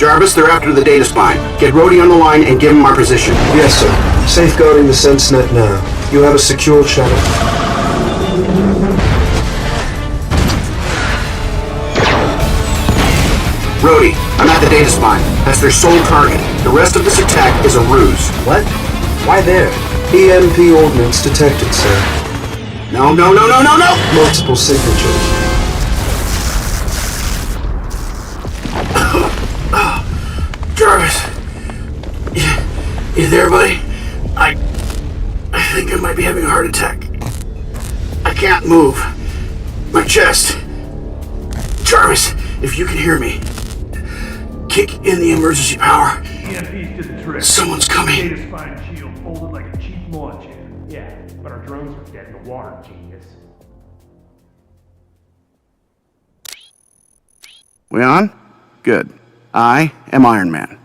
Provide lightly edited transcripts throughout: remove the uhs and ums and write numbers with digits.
Jarvis, they're after the data spine. Get Rhodey on the line and give him our position. Yes, sir. Safeguarding the SenseNet now. You have a secure channel. Rhodey, I'm at the data spine. That's their sole target. The rest of this attack is a ruse. What? Why there? EMP ordnance detected, sir. No! Multiple signatures. Jarvis, you there, buddy? I think I might be having a heart attack. I can't move. My chest. Jarvis, if you can hear me, kick in the emergency power. EMPs did the trick. Someone's coming. Data spine shield folded like a cheap lawn chair. Yeah, but our drones are dead in the water, genius. We on? Good. I am Ironman.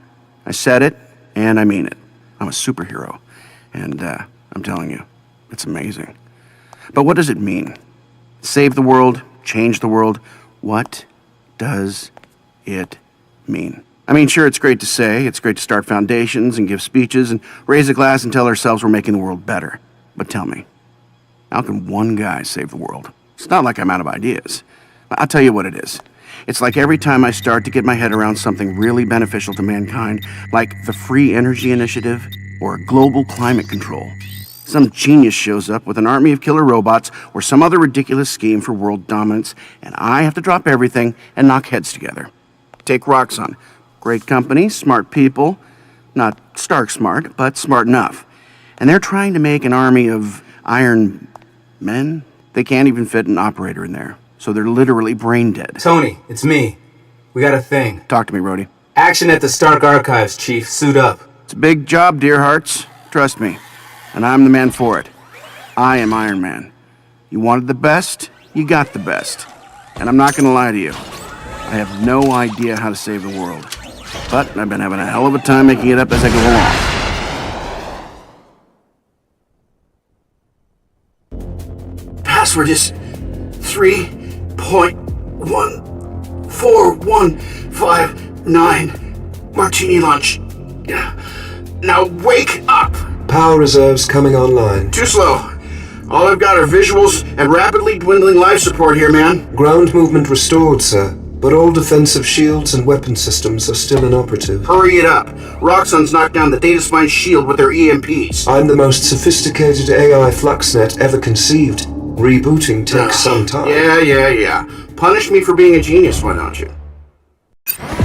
I said it, and I mean it. I'm a superhero, and I'm telling you, it's amazing. But what does it mean? Save the world, change the world. What does it mean? I mean, sure, it's great to say, it's great to start foundations and give speeches and raise a glass and tell ourselves we're making the world better. But tell me, how can one guy save the world? It's not like I'm out of ideas. I'll tell you what it is. It's like every time I start to get my head around something really beneficial to mankind, like the Free Energy Initiative or global climate control, some genius shows up with an army of killer robots or some other ridiculous scheme for world dominance, and I have to drop everything and knock heads together. Take Roxxon. Great company, smart people, not Stark smart, but smart enough. And they're trying to make an army of Iron Men. They can't even fit an operator in there. So they're literally brain dead. Tony, it's me. We got a thing. Talk to me, Rhodey. Action at the Stark Archives, Chief. Suit up. It's a big job, dear hearts. Trust me. And I'm the man for it. I am Iron Man. You wanted the best, you got the best. And I'm not gonna lie to you. I have no idea how to save the world. But I've been having a hell of a time making it up as I go along. Password is 3.14159 Martini lunch. Now wake up! Power reserves coming online. Too slow. All I've got are visuals and rapidly dwindling life support here, man. Ground movement restored, sir. But all defensive shields and weapon systems are still inoperative. Hurry it up. Roxxon's knocked down the data spine shield with their EMPs. I'm the most sophisticated AI fluxnet ever conceived. Rebooting takes some time. Yeah. Punish me for being a genius, why don't you?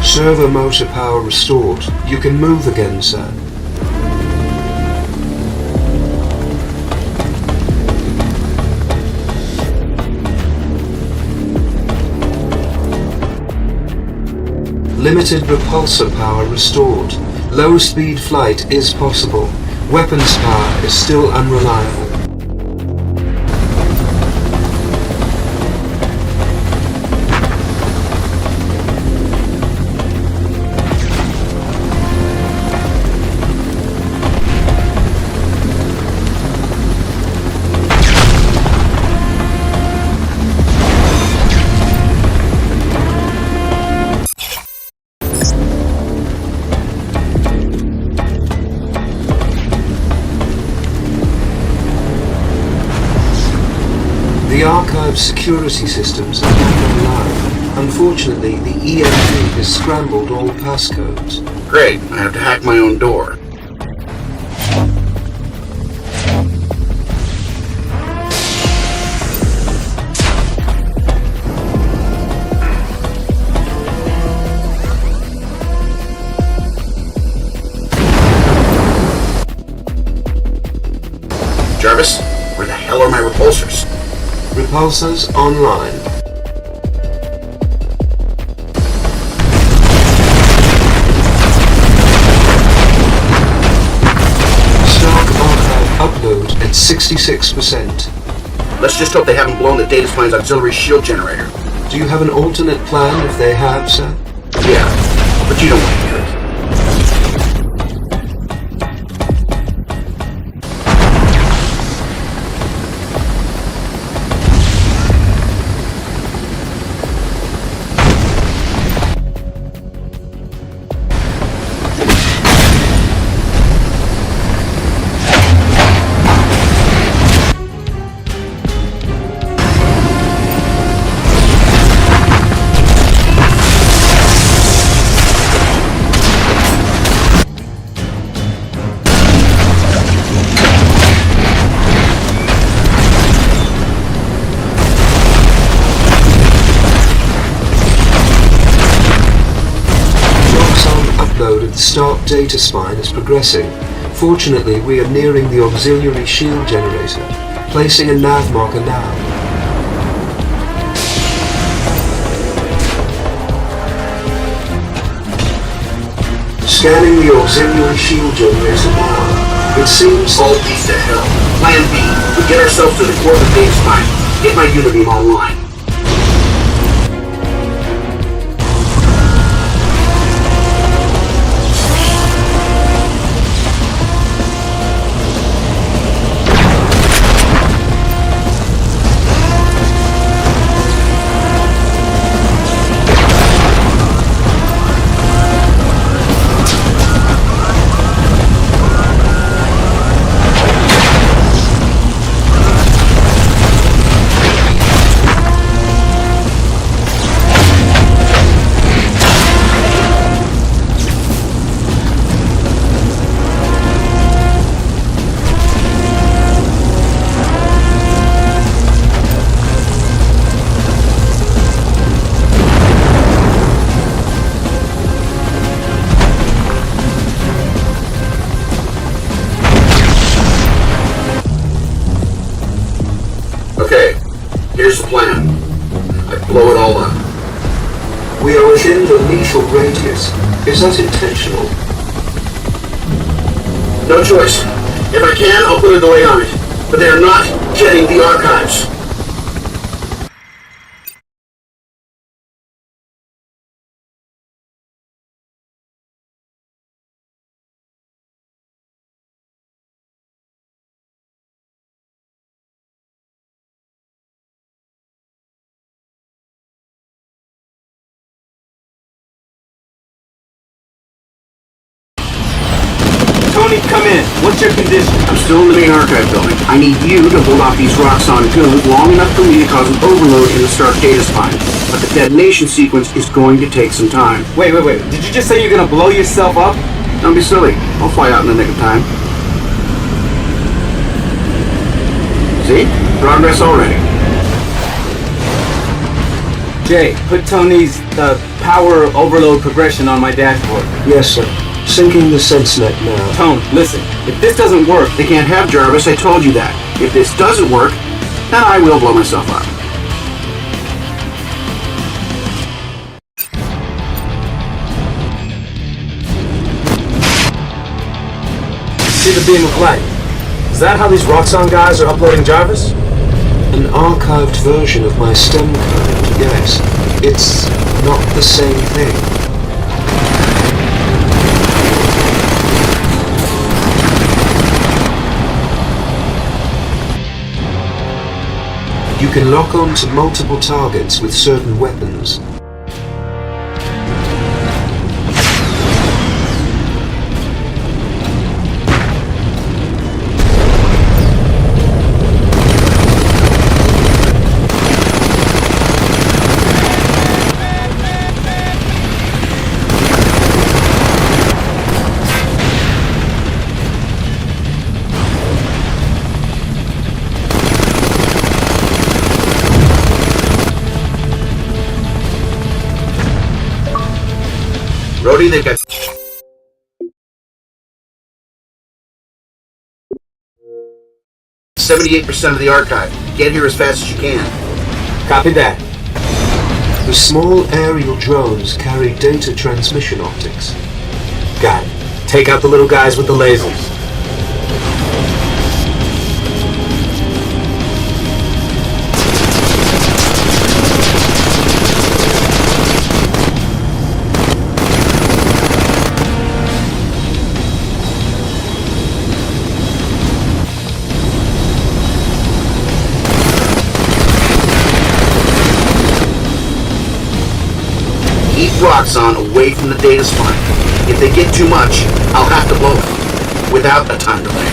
Servo motor power restored. You can move again, sir. Limited repulsor power restored. Low-speed flight is possible. Weapons power is still unreliable. The archive security systems are not online. Unfortunately, the EMP has scrambled all passcodes. Great, I have to hack my own door. Jarvis, where the hell are my repulsors? Repulsors online. Stark archive upload at 66%. Let's just hope they haven't blown the data spine's auxiliary shield generator. Do you have an alternate plan if they have, sir? Yeah, but you don't want to hear it. The Stark data spine is progressing. Fortunately, we are nearing the auxiliary shield generator. Placing a nav marker now. Scanning the auxiliary shield generator now. It seems All beast to hell. Plan B. We get ourselves to the core of the data spine. Get my unibeam online. Okay, here's the plan. I blow it all up. we are within the lethal radius. Is that intentional? No choice. If I can, I'll put a delay on it. But they are not getting the archives. Tony, come in. What's your condition? I'm still in the main archive building. I need you to hold off these Roxxon goons long enough for me to cause an overload in the Stark data spine. But the detonation sequence is going to take some time. Wait. Did you just say you're gonna blow yourself up? Don't be silly. I'll fly out in the nick of time. See? Progress already. Jay, put Tony's, power overload progression on my dashboard. Yes, sir. Syncing the SenseNet now. Tone, listen. If this doesn't work, They can't have Jarvis, I told you that. If this doesn't work, then I will blow myself up. See the beam of light? Is that how these Roxxon guys are uploading Jarvis? An archived version of my STEM code, yes. It's not the same thing. You can lock on to multiple targets with certain weapons. Rhodey, they've got 78% of the archive. Get here as fast as you can. Copy that. The small aerial drones carry data transmission optics. Got it. Take out the little guys with the lasers. Keep Roxxon away from the data spine. If they get too much, I'll have to blow it. Without a time delay.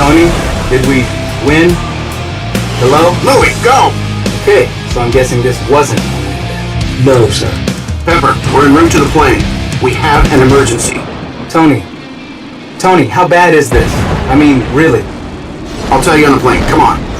Tony, did we win? Hello? Louie, go! Okay, so I'm guessing this wasn't. No, sir. Pepper, we're en route to the plane. We have an emergency. Tony, how bad is this? I mean, really. I'll tell you on the plane. Come on.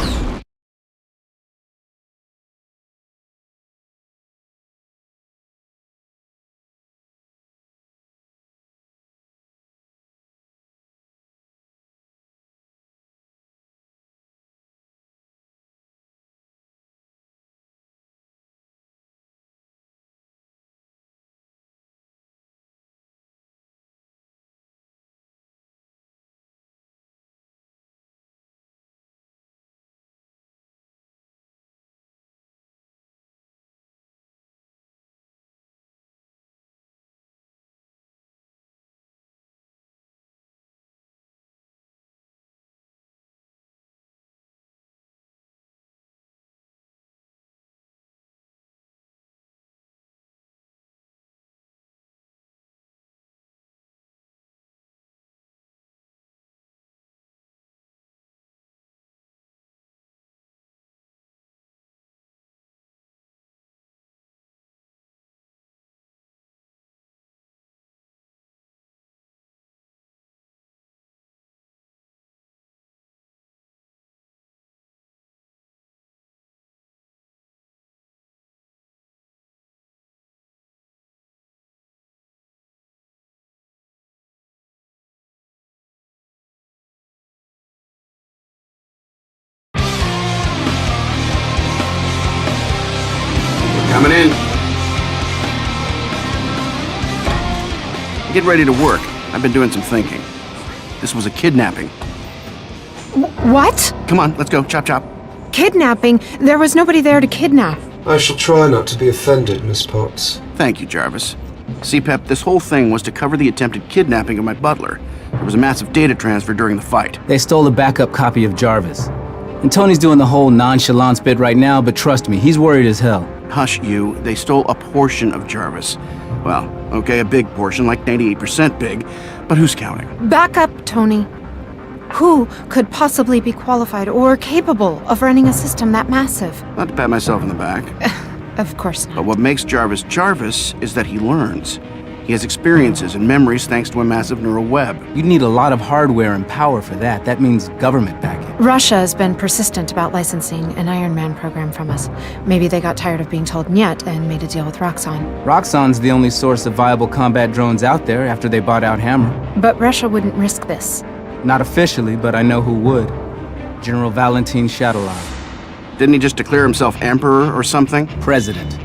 Coming in. Get ready to work. I've been doing some thinking. This was a kidnapping. What? Come on, let's go. Chop, chop. Kidnapping? There was nobody there to kidnap. I shall try not to be offended, Miss Potts. Thank you, Jarvis. See, Pep, this whole thing was to cover the attempted kidnapping of my butler. There was a massive data transfer during the fight. They stole a backup copy of Jarvis. And Tony's doing the whole nonchalance bit right now, but trust me, he's worried as hell. Hush you, they stole a portion of Jarvis. Well, okay, a big portion, like 98% big, but who's counting? Back up, Tony. Who could possibly be qualified or capable of running a system that massive? Not to pat myself in the back. Of course But not. what makes Jarvis Jarvis is that he learns. He has experiences and memories thanks to a massive neural web. You'd need a lot of hardware and power for that. That means government backing. Russia has been persistent about licensing an Ironman program from us. Maybe they got tired of being told "niet" and made a deal with Roxxon. Roxxon's the only source of viable combat drones out there after they bought out Hammer. But Russia wouldn't risk this. Not officially, but I know who would. General Valentin Shadolov. Didn't he just declare himself emperor or something? President.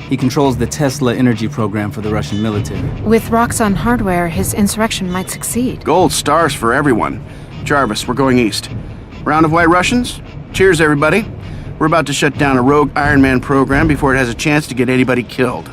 He controls the Tesla energy program for the Russian military. With Roxxon hardware, his insurrection might succeed. Gold stars for everyone. Jarvis, we're going east. Round of White Russians? Cheers, everybody. We're about to shut down a rogue Ironman program before it has a chance to get anybody killed.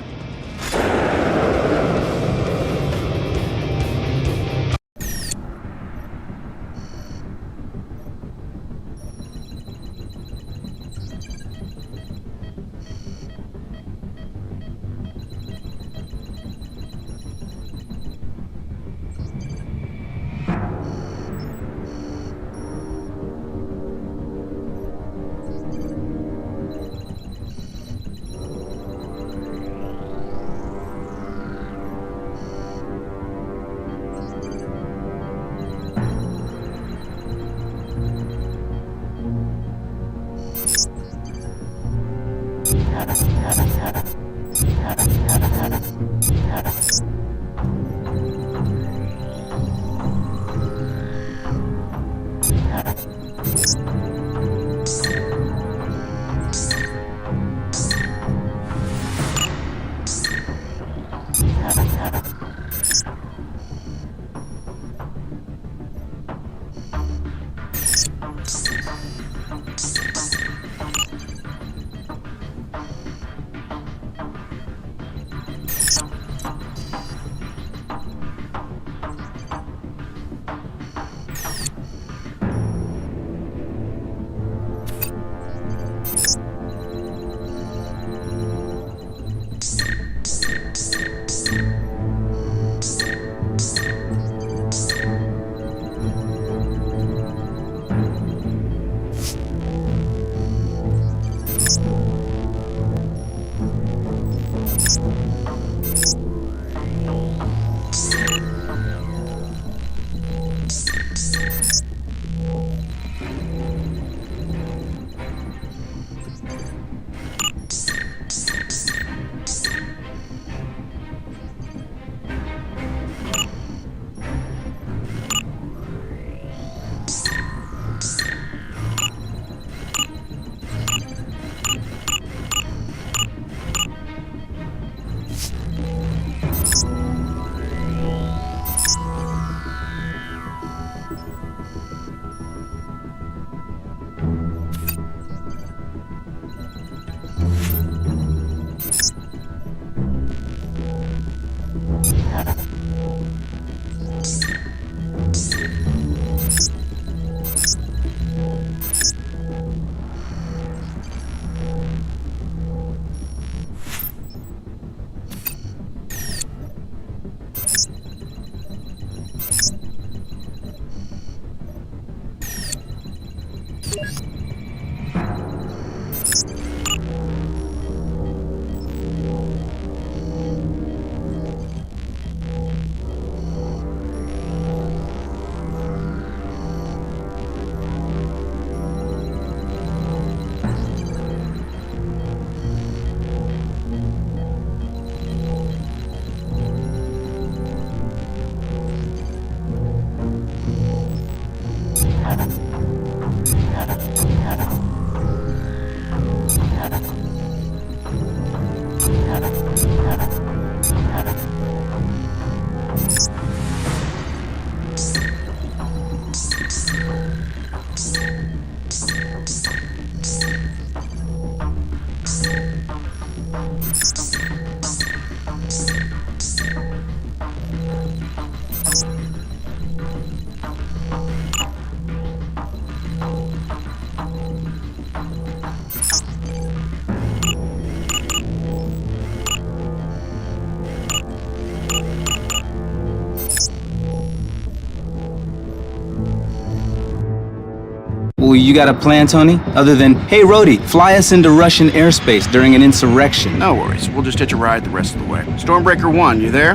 Well, you got a plan, Tony? Other than, hey, Rhodey, fly us into Russian airspace during an insurrection. No worries. We'll just hitch a ride the rest of the way. Stormbreaker 1, you there?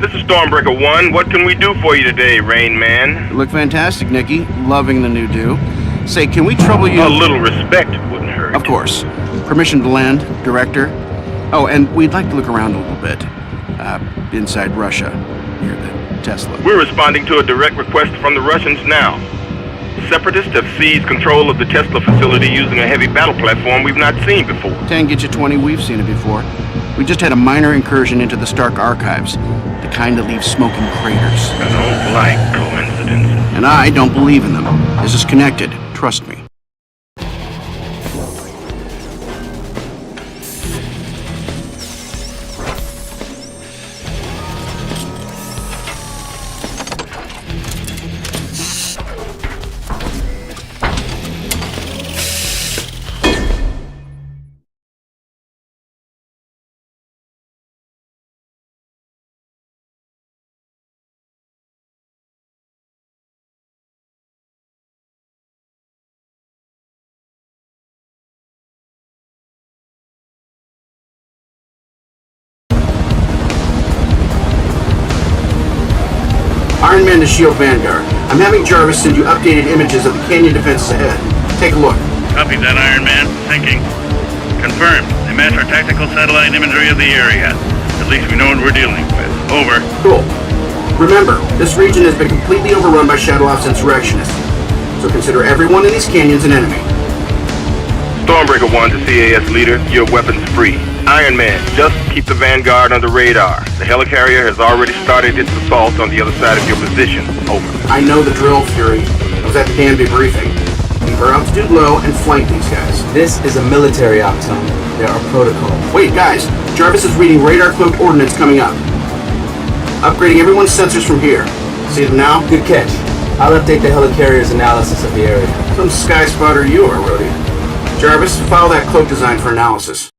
This is Stormbreaker 1. What can we do for you today, Rain Man? You look fantastic, Nikki. Loving the new do. Say, can we trouble you? A little respect wouldn't hurt. Of course. Permission to land, Director. Oh, and we'd like to look around a little bit. Inside Russia. Near the Tesla. We're responding to a direct request from the Russians now. Separatists have seized control of the Tesla facility using a heavy battle platform we've not seen before. 10 get you 20, we've seen it before. We just had a minor incursion into the Stark archives. The kind that leaves smoking craters. I don't like coincidences. And I don't believe in them. This is connected. Trust me. Ironman to Shield Vanguard. I'm having Jarvis send you updated images of the canyon defenses ahead. Take a look. Copy that, Iron Man. Thinking. Confirmed. They match our tactical satellite imagery of the area. At least we know what we're dealing with. Over. Cool. Remember, this region has been completely overrun by Shadowloft's insurrectionists. So consider everyone in these canyons an enemy. Stormbreaker 1 to CAS leader, your weapons free. Iron Man, just keep the Vanguard on the radar. The helicarrier has already started its assault on the other side of your position. Over. I know the drill, Fury. I was at the damn debriefing. Keep our altitude low and flank these guys. This is a military op, Tony. There are protocols. Wait, guys. Jarvis is reading radar-cloaked ordnance coming up. Upgrading everyone's sensors from here. See them now? Good catch. I'll update the helicarrier's analysis of the area. Some sky spotter you are, Rhodey. Jarvis, file that cloak design for analysis.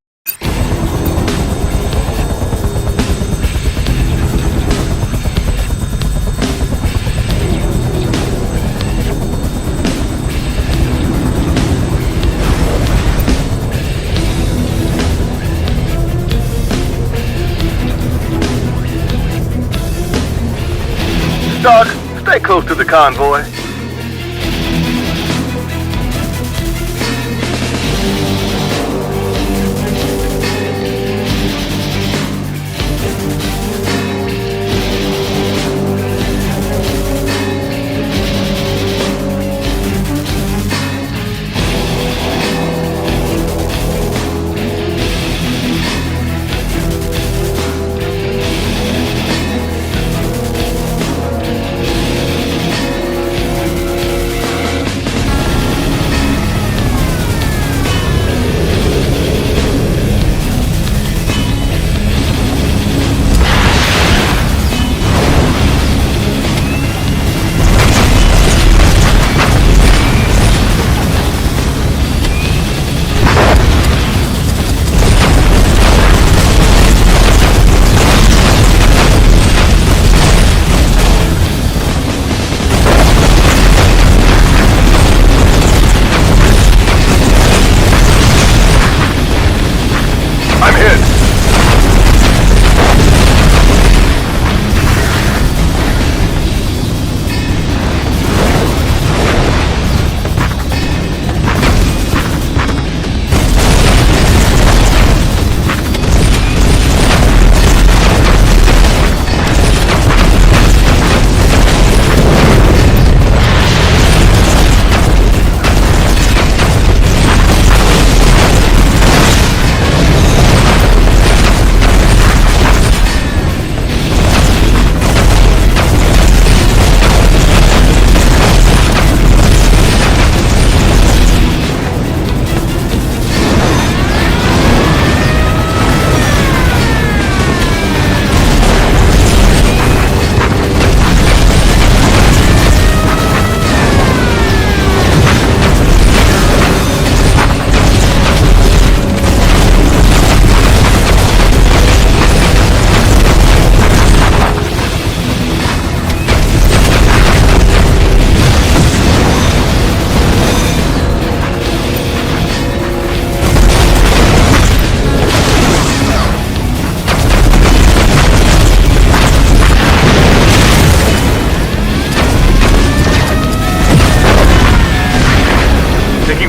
Doc, stay close to the convoy.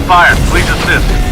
fire. Please assist.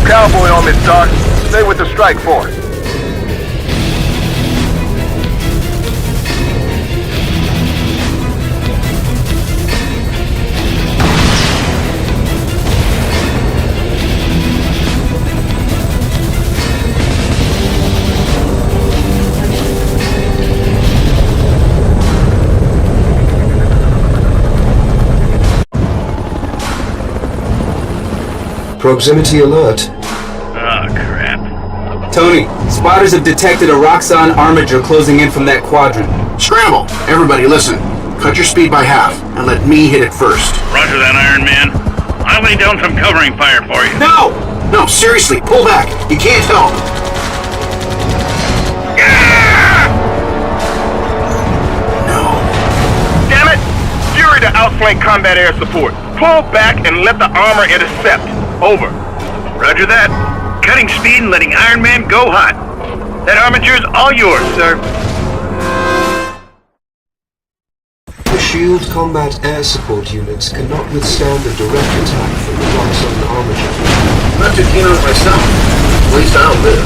Cowboy on this, Doc. Stay with the strike force. Proximity alert. Oh, crap. Tony, spotters have detected a Roxxon armature closing in from that quadrant. Scramble! Everybody listen. Cut your speed by half, and let me hit it first. Roger that, Iron Man. I'll lay down some covering fire for you. No! No, seriously, pull back. You can't help. No. Damn it! Fury to outflank combat air support. Pull back and let the armor intercept. Over. Roger that. Cutting speed and letting Iron Man go hot. That armature's all yours, sir. The SHIELD combat air support units cannot withstand a direct attack from the Roxxon armature. I'm not too keen on it myself. At least I don't live.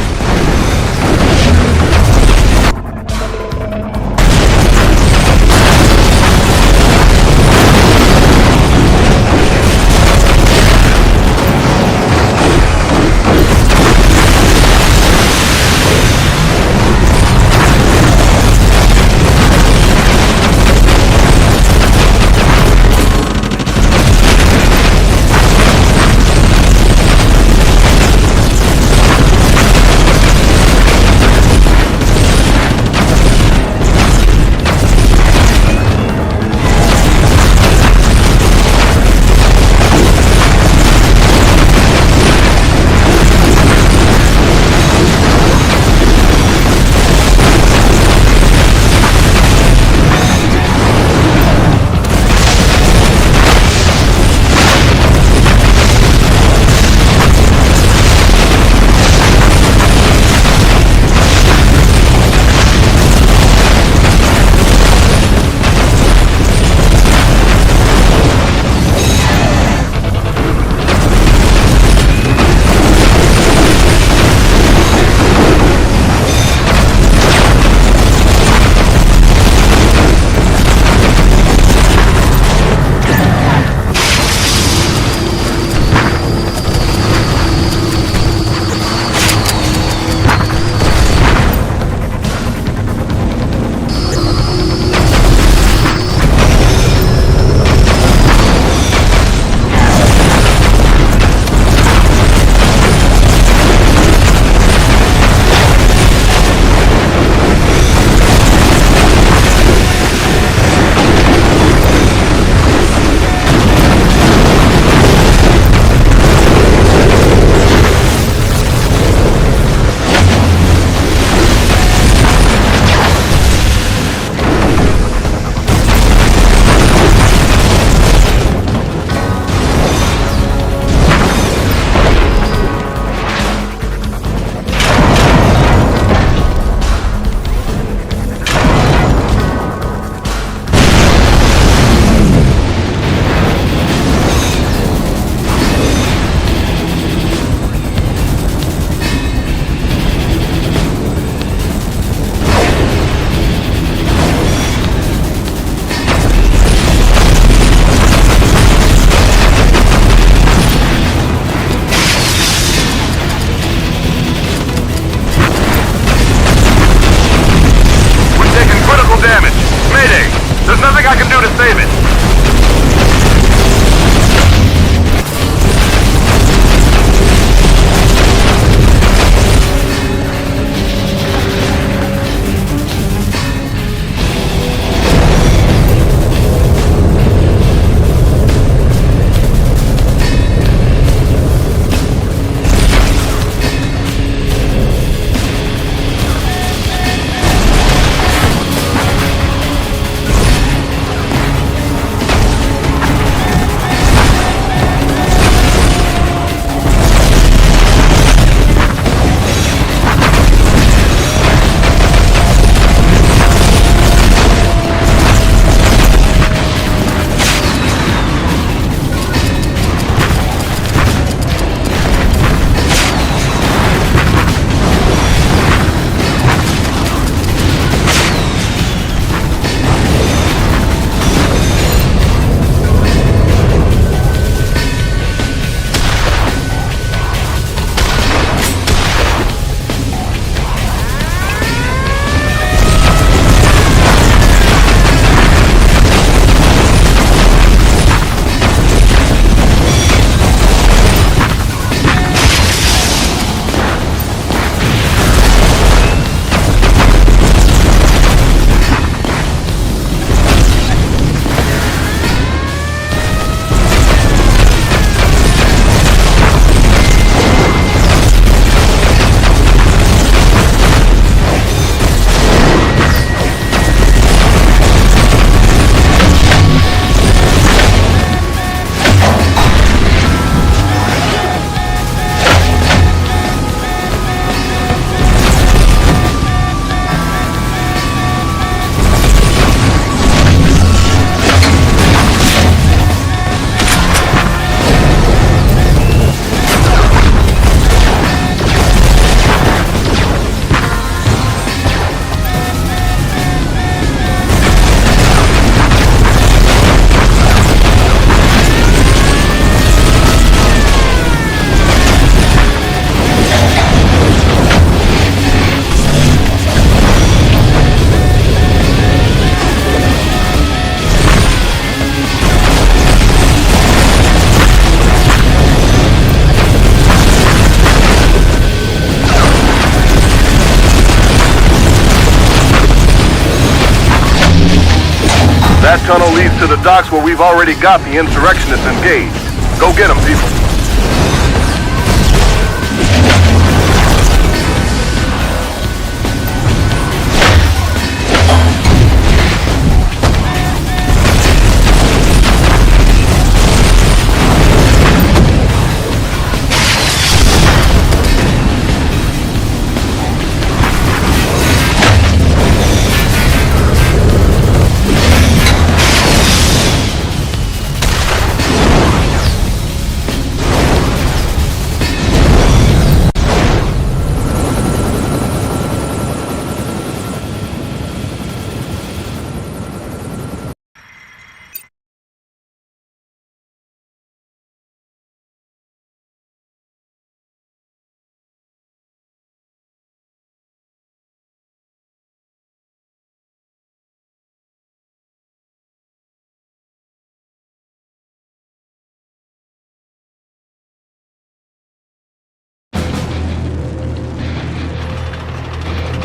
the docks where we've already got the insurrectionists engaged. Go get them, people.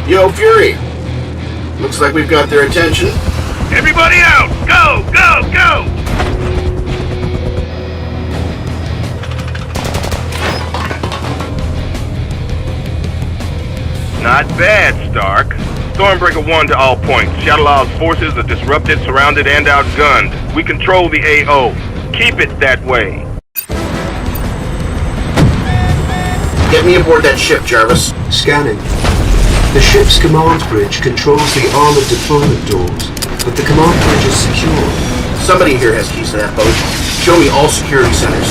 Yo, Fury. Looks like we've got their attention. Everybody out! Go, go, go! Not bad, Stark. Stormbreaker 1 to all points. Shadowlaw's forces are disrupted, surrounded, and outgunned. We control the AO. Keep it that way. Get me aboard that ship, Jarvis. Scanning. The ship's command bridge controls the armored deployment doors, but the command bridge is secure. Somebody here has keys to that boat. Show me all security centers.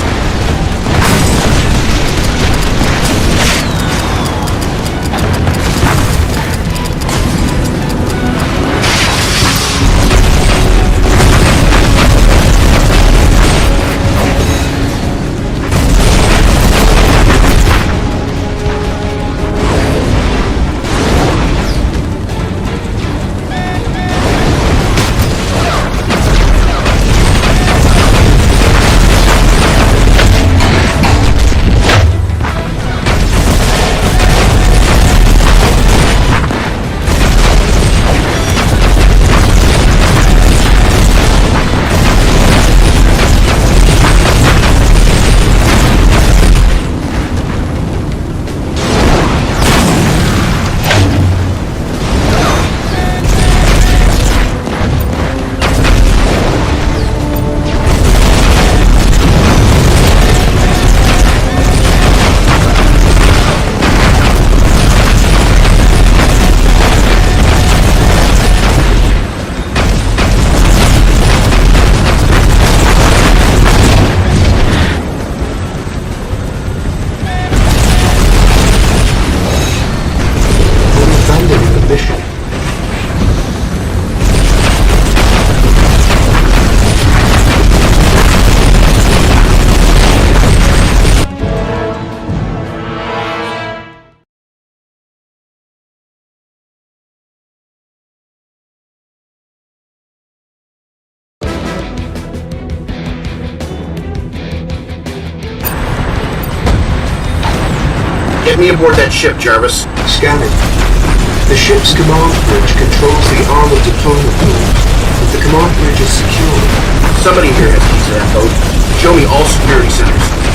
Get me aboard that ship, Jarvis. Scanning. The ship's command bridge controls the armored deployment doors, but the command bridge is secure. Somebody here has keys to that boat. Show me all security centers.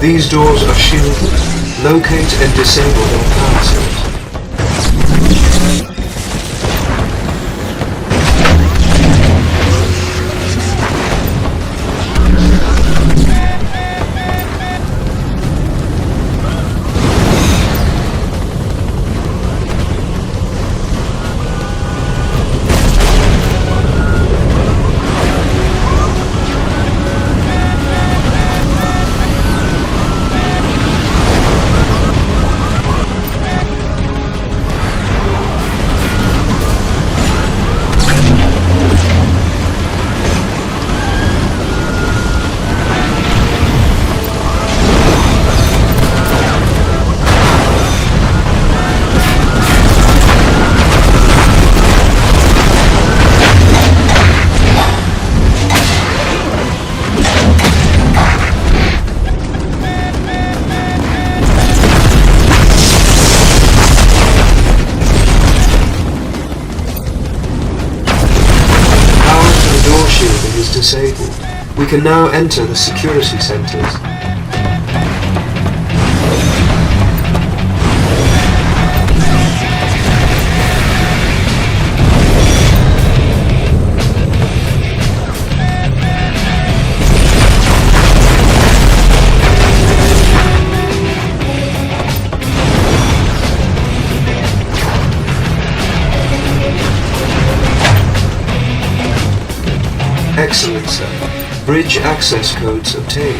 These doors are shielded. Locate and disable all power cells. We can now enter the security centers. Excellent, sir. Bridge access codes obtained.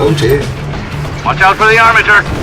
Oh dear. Watch out for the armature.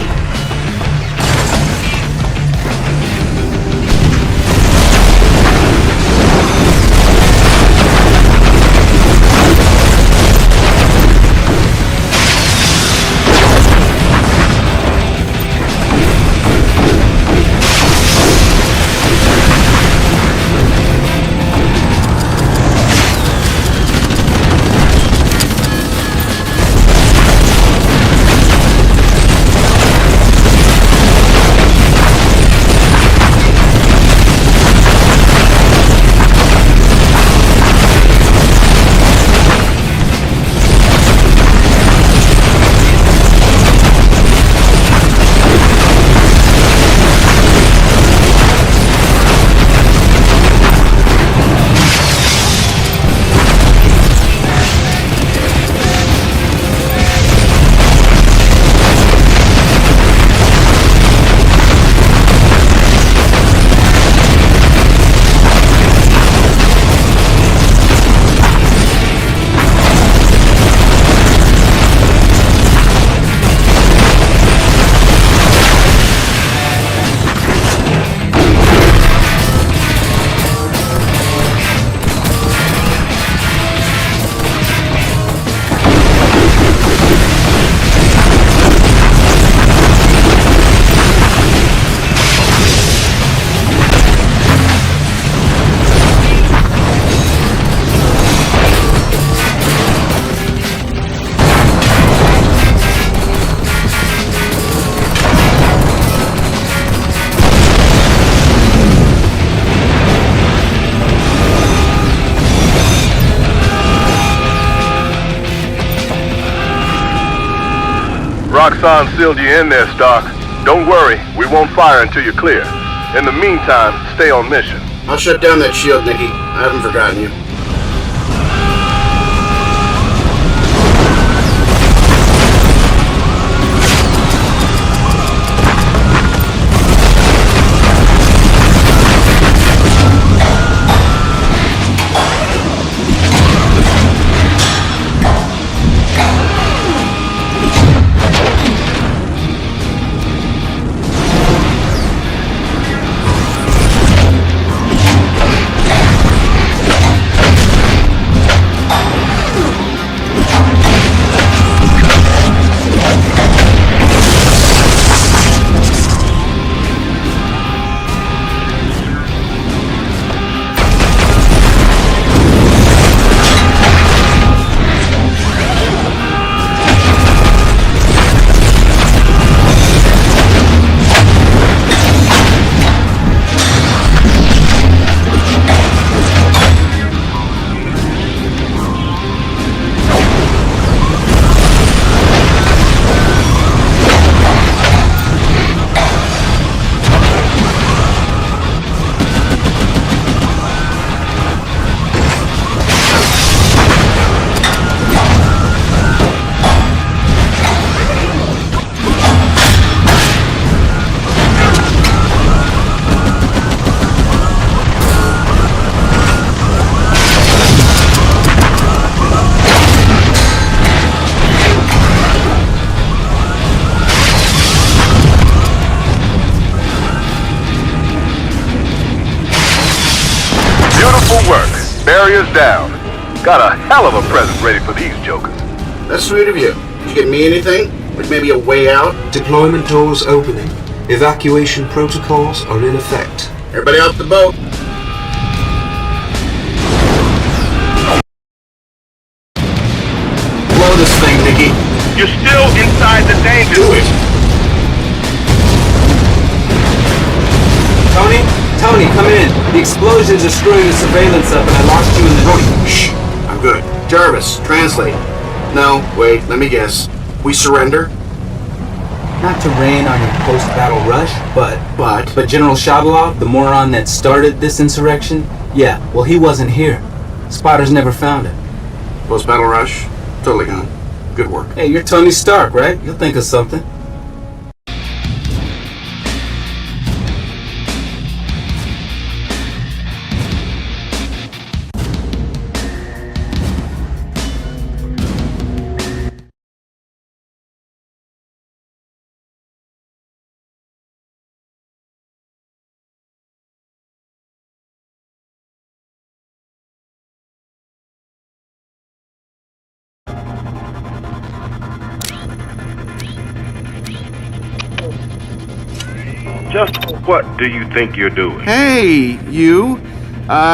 Roxxon sealed you in there, Stark. Don't worry, we won't fire until you're clear. In the meantime, stay on mission. I'll shut down that shield, Nikki. I haven't forgotten you. Beautiful work. Barriers down. Got a hell of a present ready for these jokers. That's sweet of you. Did you get me anything? Like maybe a way out? Deployment doors opening. Evacuation protocols are in effect. Everybody off the boat. Blow this thing, Nikki. You're still inside the danger Do zone. it. Tony, come in. The explosions are screwing the surveillance up and I lost you in the... Tony, shh. I'm good. Jarvis, translate. No, wait, let me guess. We surrender? Not to rain on your post-battle rush, but General Shabalov, the moron that started this insurrection, yeah, well, he wasn't here. Spotters never found it. Post-battle rush? Totally gone. Good work. Hey, you're Tony Stark, right? You'll think of something. Just what do you think you're doing? Hey, you.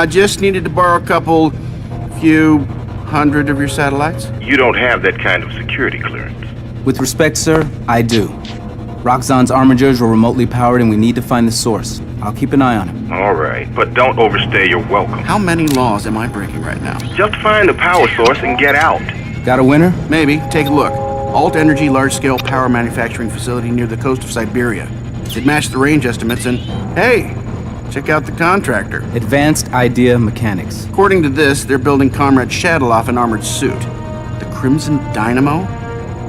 Just needed to borrow a few hundred of your satellites. You don't have that kind of security clearance. With respect, sir, I do. Roxxon's armigers were remotely powered and we need to find the source. I'll keep an eye on him. All right, but don't overstay your welcome. How many laws am I breaking right now? Just find the power source and get out. Got a winner? Maybe. Take a look. Alt Energy large-scale power manufacturing facility near the coast of Siberia. It matched the range estimates and, hey, check out the contractor. Advanced Idea Mechanics. According to this, they're building Comrade Shadaloff an armored suit. The Crimson Dynamo?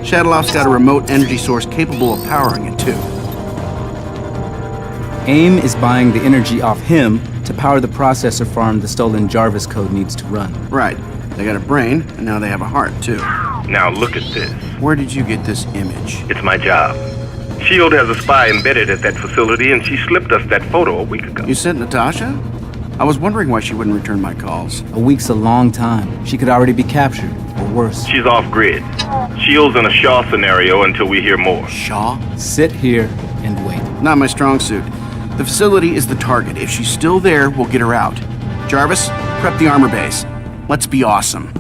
Shadaloff's got a remote energy source capable of powering it, too. AIM is buying the energy off him to power the processor farm the stolen Jarvis code needs to run. Right. They got a brain, and now they have a heart, too. Now look at this. Where did you get this image? It's my job. S.H.I.E.L.D. has a spy embedded at that facility, and she slipped us that photo a week ago. You sent Natasha? I was wondering why she wouldn't return my calls. A week's a long time. She could already be captured, or worse. She's off-grid. S.H.I.E.L.D.'s in a Shaw scenario until we hear more. Shaw? Sit here and wait. Not my strong suit. The facility is the target. If she's still there, we'll get her out. Jarvis, prep the armor base. Let's be awesome.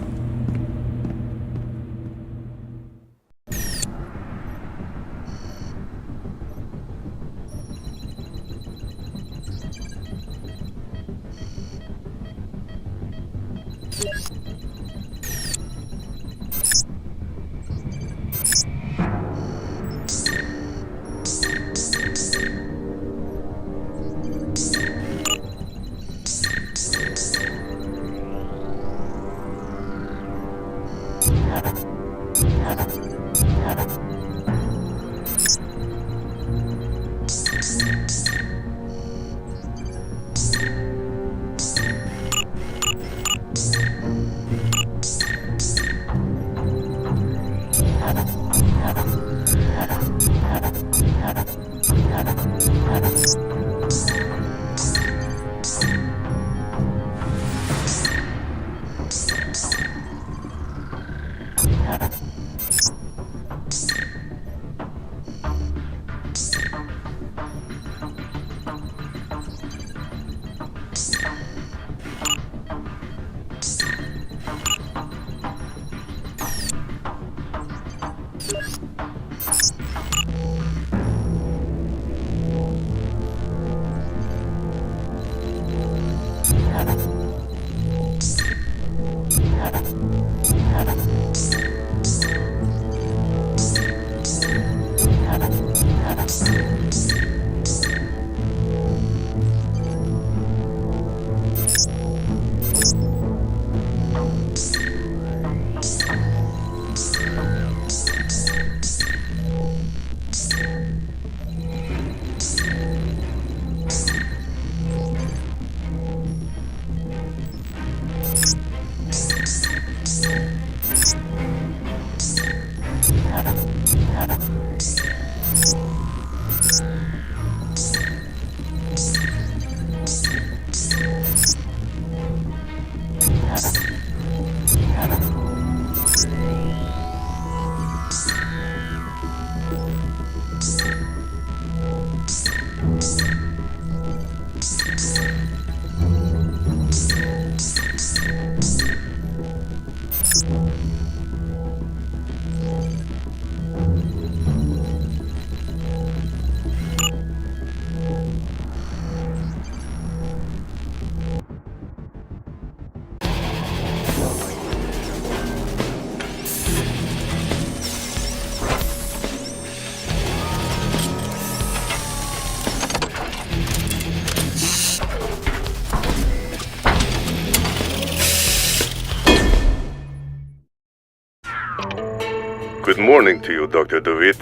Good morning to you, Dr. DeWitt.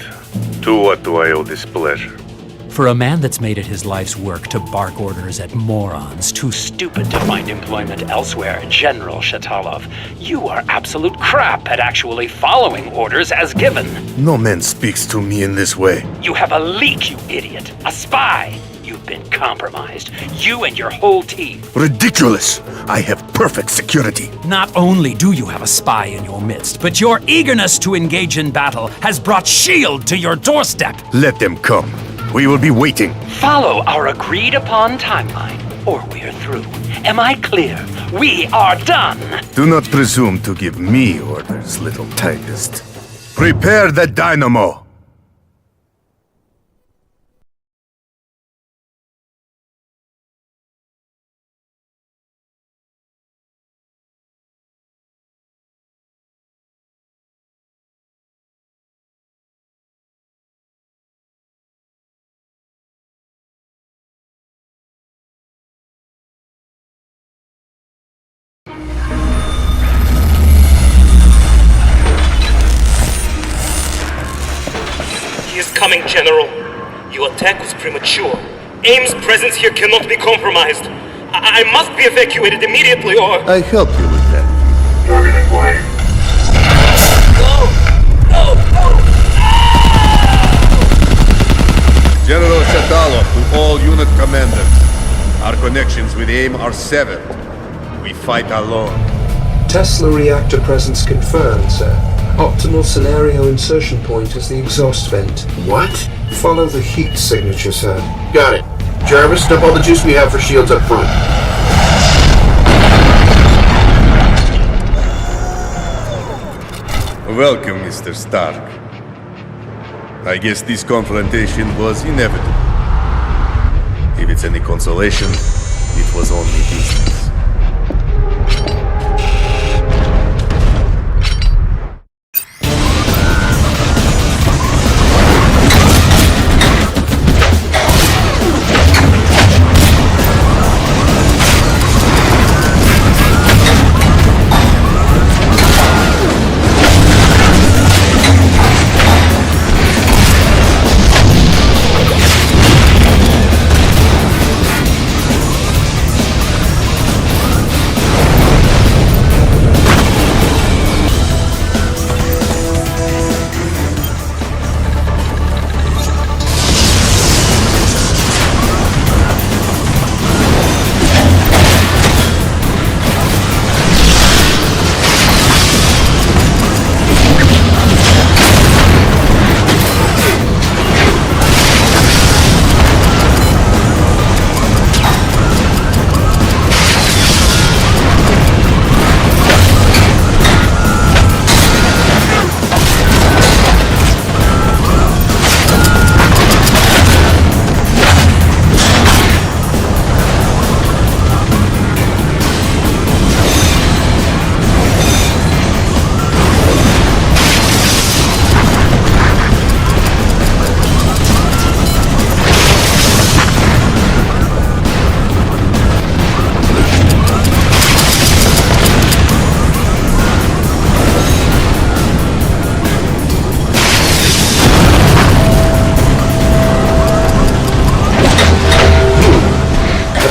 To what do I owe this pleasure? For a man that's made it his life's work to bark orders at morons too stupid to find employment elsewhere, General Shatalov, you are absolute crap at actually following orders as given. No man speaks to me in this way. You have a leak, you idiot. A spy. You've been compromised. You and your whole team. Ridiculous! I have perfect security. Not only do you have a spy in your midst, but your eagerness to engage in battle has brought S.H.I.E.L.D. to your doorstep. Let them come. We will be waiting. Follow our agreed-upon timeline, or we're through. Am I clear? We are done! Do not presume to give me orders, little typist. Prepare the dynamo! He is coming, General. Your attack was premature. AIM's presence here cannot be compromised. I must be evacuated immediately or... I help you with that. Target acquired. No! No! No! General Shatalov to all unit commanders. Our connections with AIM are severed. We fight alone. Tesla reactor presence confirmed, sir. Optimal scenario insertion point is the exhaust vent. What? Follow the heat signature, sir. Got it. Jarvis, dump all the juice we have for shields up front. Welcome, Mr. Stark. I guess this confrontation was inevitable. If it's any consolation, it was only business.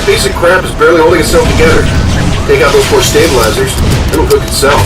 Piece of crap is barely holding itself together. Take out those 4 stabilizers, it'll cook itself.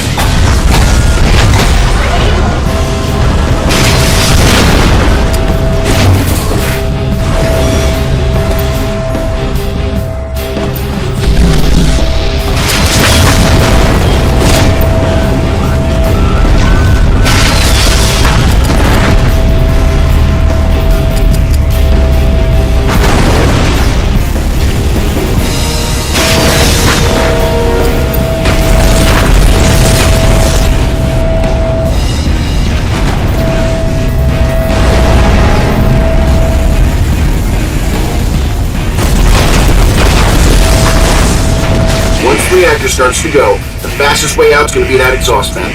Once the reactor starts to go, the fastest way out is going to be that exhaust vent.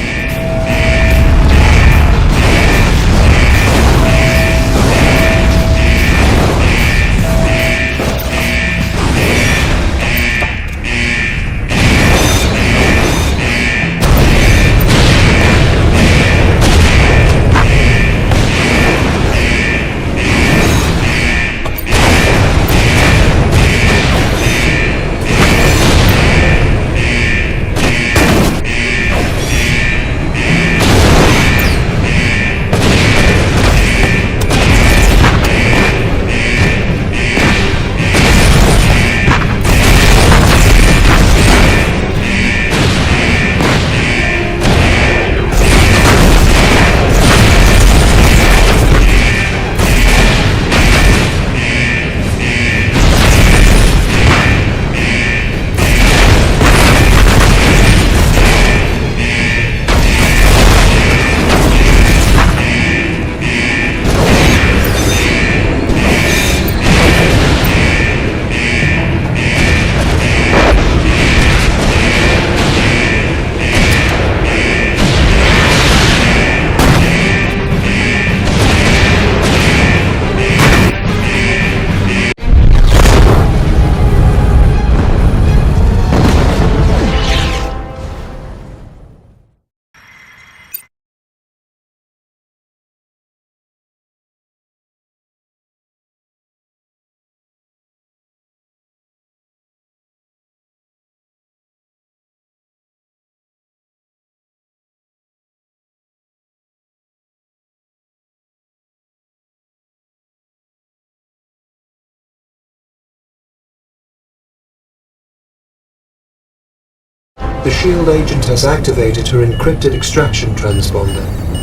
The SHIELD agent has activated her encrypted extraction transponder.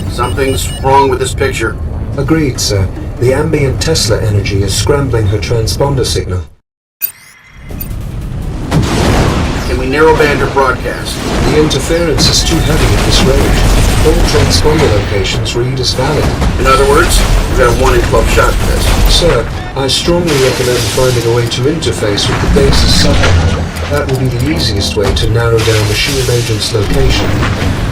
Something's wrong with this picture. Agreed, sir. The ambient Tesla energy is scrambling her transponder signal. Can we narrowband her broadcast? The interference is too heavy at this range. All transponder locations read as valid. In other words, you got a 1 in 12 shot at this. Sir, I strongly recommend finding a way to interface with the base's subnet. That will be the easiest way to narrow down the SHIELD agent's location.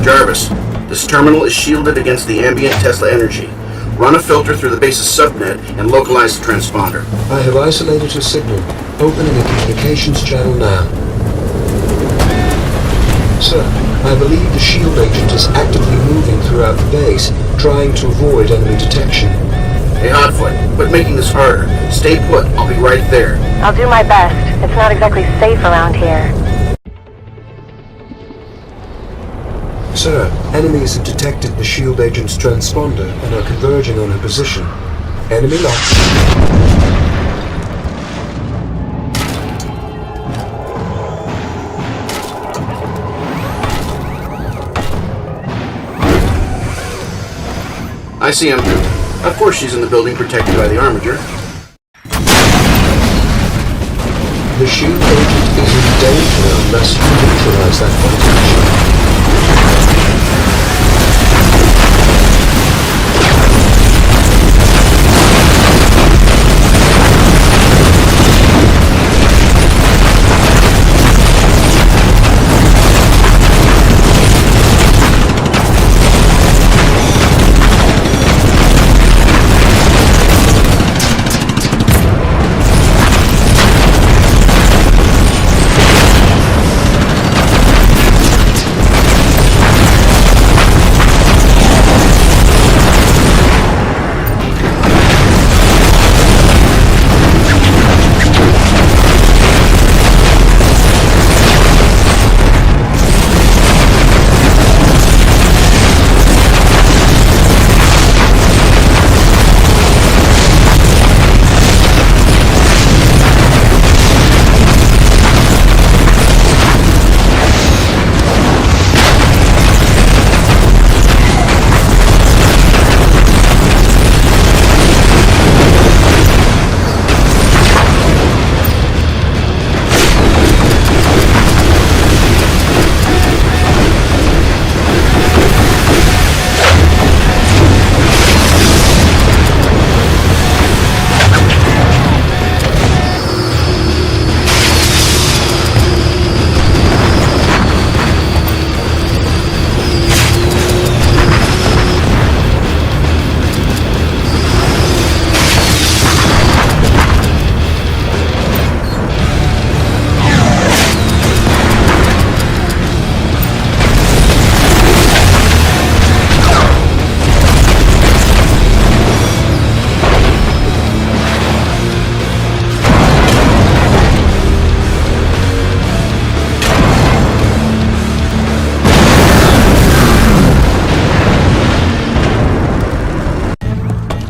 Jarvis, this terminal is shielded against the ambient Tesla energy. Run a filter through the base's subnet and localize the transponder. I have isolated her signal. Opening a communications channel now. Sir, I believe the SHIELD agent is actively moving throughout the base, trying to avoid enemy detection. Hey, Hotfoot, quit making this harder. Stay put. I'll be right there. I'll do my best. It's not exactly safe around here. Sir, enemies have detected the SHIELD agent's transponder and are converging on her position. Enemy locked. I see him. Of course she's in the building protected by the armature. The SHIELD agent is in danger unless you neutralize that contact.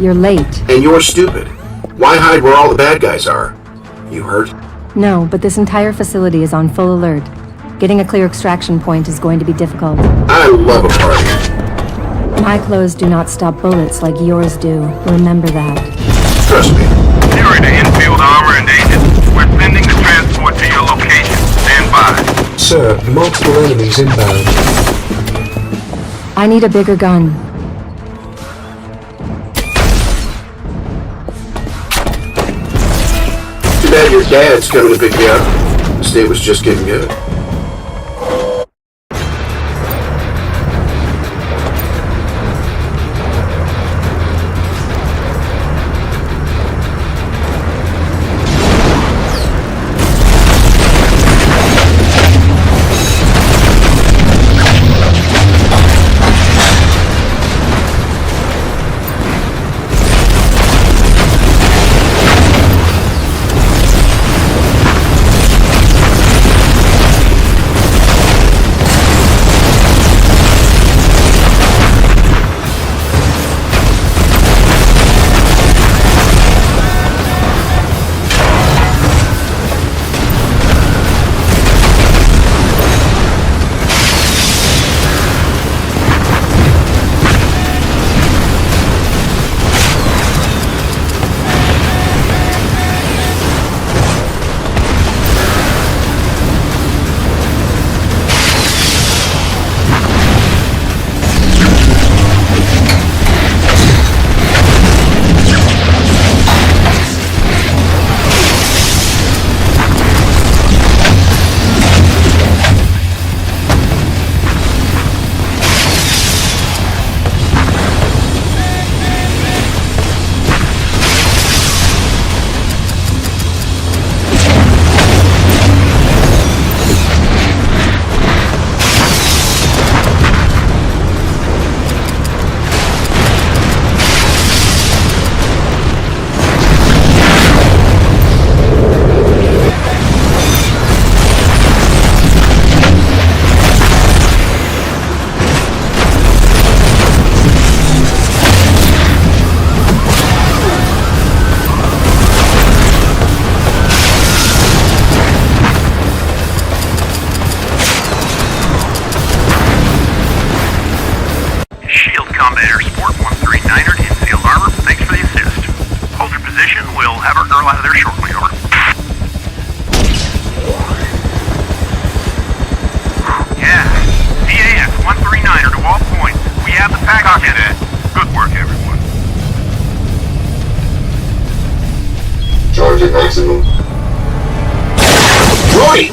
You're late. And you're stupid. Why hide where all the bad guys are? You hurt? No, but this entire facility is on full alert. Getting a clear extraction point is going to be difficult. I love a party. My clothes do not stop bullets like yours do. Remember that. Trust me. Zero to infield armor and agents. We're sending the transport to your location. Stand by. Sir, multiple enemies inbound. I need a bigger gun. Too bad your dad's coming to pick you up. The state was just getting good. Charging maximum. Roy!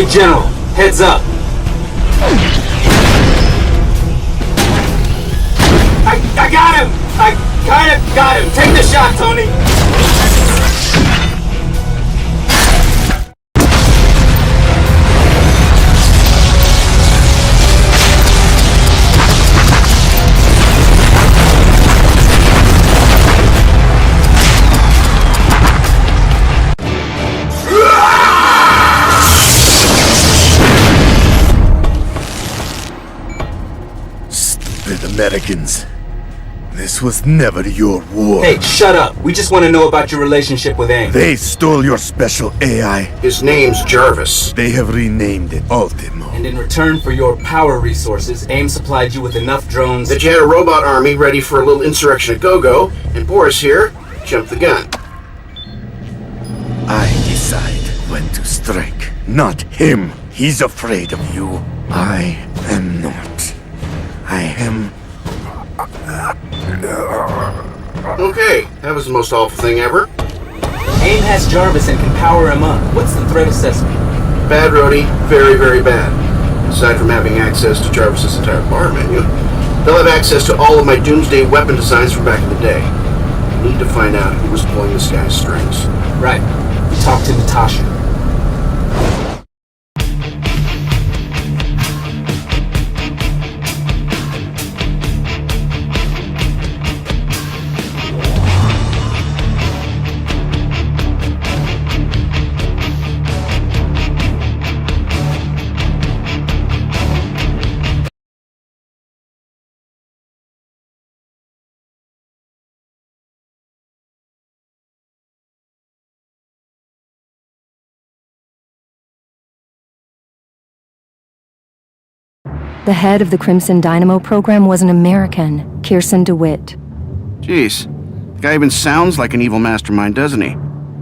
Hey, General, heads up. I got him! I kinda got him! Take the shot, Tony! Stupid Americans. This was never your war. Hey, shut up. We just want to know about your relationship with AIM. They stole your special AI. His name's Jarvis. They have renamed it Ultimo. And in return for your power resources, AIM supplied you with enough drones That you had a robot army ready for a little insurrection at go-go, and Boris here jumped the gun. I decide when to strike, not him. He's afraid of you. I am not. I am... Okay, that was the most awful thing ever. AIM has Jarvis and can power him up. What's the threat assessment? Bad, Rhodey. Very, very bad. Aside from having access to Jarvis's entire bar menu, they'll have access to all of my doomsday weapon designs from back in the day. I need to find out who was pulling this guy's strings. Right. Talk to Natasha. The head of the Crimson Dynamo program was an American, Kirsten DeWitt. Jeez, the guy even sounds like an evil mastermind, doesn't he?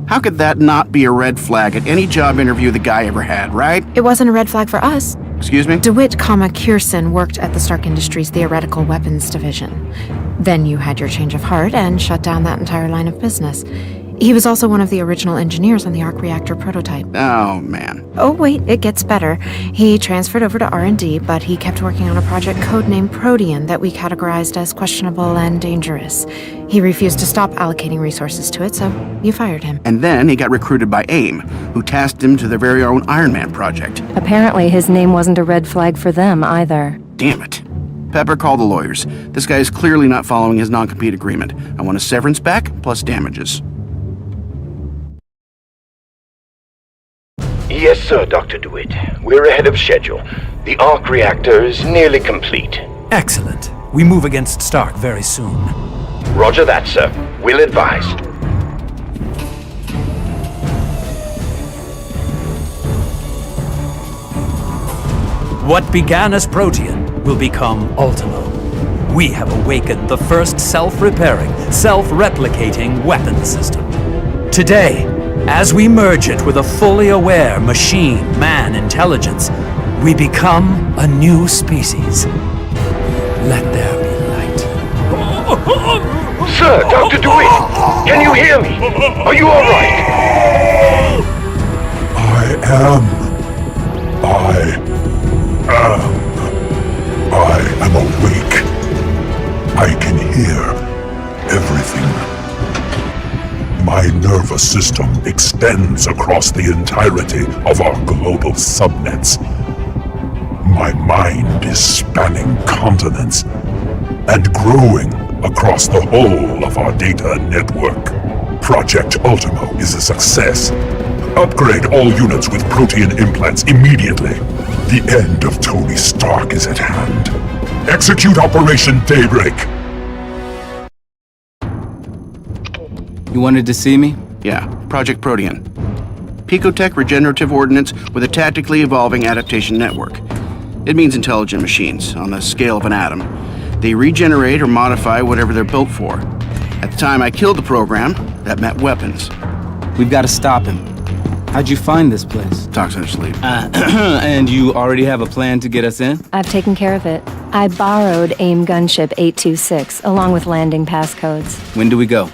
How could that not be a red flag at any job interview the guy ever had, right? It wasn't a red flag for us. Excuse me? DeWitt, Kirsten worked at the Stark Industries Theoretical Weapons Division. Then you had your change of heart and shut down that entire line of business. He was also one of the original engineers on the arc reactor prototype. Oh, man. Oh, wait, it gets better. He transferred over to R&D, but he kept working on a project codenamed Protean that we categorized as questionable and dangerous. He refused to stop allocating resources to it, so you fired him. And then he got recruited by AIM, who tasked him to their very own Ironman project. Apparently his name wasn't a red flag for them either. Damn it. Pepper, call the lawyers. This guy is clearly not following his non-compete agreement. I want a severance back, plus damages. Yes, sir, Dr. DeWitt. We're ahead of schedule. The arc reactor is nearly complete. Excellent. We move against Stark very soon. Roger that, sir. We'll advise. What began as Protean will become Ultimo. We have awakened the first self-repairing, self-replicating weapon system. Today, as we merge it with a fully aware machine-man intelligence, we become a new species. Let there be light. Sir, Dr. DeWitt, can you hear me? Are you all right? I am awake. I can hear everything. My nervous system extends across the entirety of our global subnets. My mind is spanning continents and growing across the whole of our data network. Project Ultimo is a success. Upgrade all units with Protean implants immediately. The end of Tony Stark is at hand. Execute Operation Daybreak. You wanted to see me? Yeah, Project Protean. Picotech regenerative ordnance with a tactically evolving adaptation network. It means intelligent machines, on the scale of an atom. They regenerate or modify whatever they're built for. At the time I killed the program, that meant weapons. We've got to stop him. How'd you find this place? Toxin asleep. And you already have a plan to get us in? I've taken care of it. I borrowed AIM Gunship 826, along with landing passcodes. When do we go?